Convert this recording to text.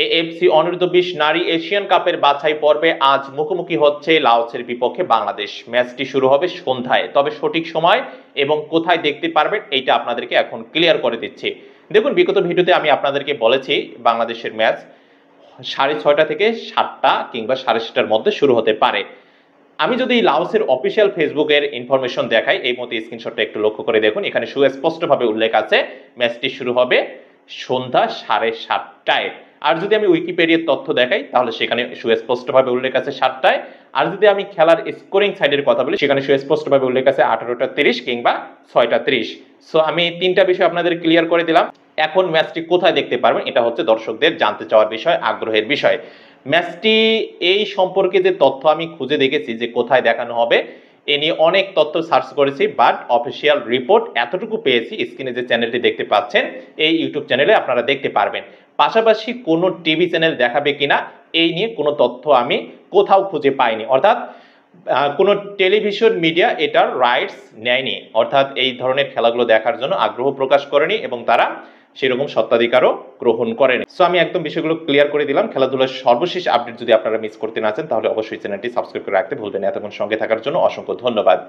AFC অনূর্ধ্ব-20 নারী Asian কাপের বাছাই পর্বে আজ মুখোমুখি হচ্ছে লাওসের বিপক্ষে বাংলাদেশ। ম্যাচটি শুরু হবে সন্ধ্যায়, তবে সঠিক সময় এবং কোথায় দেখতে পারবেন এইটা আপনাদেরকে এখন ক্লিয়ার করে দিচ্ছি। দেখুন, বিগত ভিডিওতে আমি আপনাদেরকে বলেছি বাংলাদেশের ম্যাচ 6:30 থেকে 7টা কিংবা 7:30টার মধ্যে শুরু হতে পারে। আমি যদি লাওসের অফিসিয়াল ফেসবুকের ইনফরমেশন দেখাই, এই মতো স্ক্রিনশটটা একটু লক্ষ্য করে দেখুন, এখানে সুস্পষ্টভাবে উল্লেখ আছে ম্যাচটি শুরু হবে সন্ধ্যা 7:30টায়। আর যদি আমি উইকিপিডিয়ার তথ্য দেখাই তাহলে সেখানে সুস্পষ্টভাবে উল্লেখ আছে 7টায়। আর যদি আমি খেলার স্কোরিং সাইডের কথা বলি সেখানে সুস্পষ্টভাবে উল্লেখ আছে 18:30 কিংবা 6:30। সো আমি তিনটা বিষয় আপনাদের ক্লিয়ার করে দিলাম। এখন ম্যাচটি কোথায় দেখতে পারবেন এটা হচ্ছে দর্শকদের জানতে চাওয়ার বিষয়, আগ্রহের বিষয়। ম্যাচটি এই সম্পর্কে যে তথ্য আমি খুঁজে দেখেছি যে কোথায় দেখানো হবে, এ নিয়ে অনেক তথ্য সার্চ করেছি, বাট অফিসিয়াল রিপোর্ট এতটুকু পেয়েছি, স্ক্রিনে যে চ্যানেলটি দেখতে পাচ্ছেন এই ইউটিউব চ্যানেলে আপনারা দেখতে পারবেন। পাশাপাশি কোনো টিভি চ্যানেল দেখাবে কিনা এই নিয়ে কোনো তথ্য আমি কোথাও খুঁজে পাইনি, অর্থাৎ কোনো টেলিভিশন মিডিয়া এটার রাইটস নেয়নি, অর্থাৎ এই ধরনের খেলাগুলো দেখার জন্য আগ্রহ প্রকাশ করেনি এবং তারা সেরকম স্বত্বাধিকারও গ্রহণ করেনি। সো আমি একদম বিষয়গুলো ক্লিয়ার করে দিলাম। খেলাধুলার সর্বশেষ আপডেট যদি আপনারা মিস করতে না চান তাহলে অবশ্যই চ্যানেলটি সাবস্ক্রাইব করে রাখতে ভুলবেন না। এতক্ষণ সঙ্গে থাকার জন্য অসংখ্য ধন্যবাদ।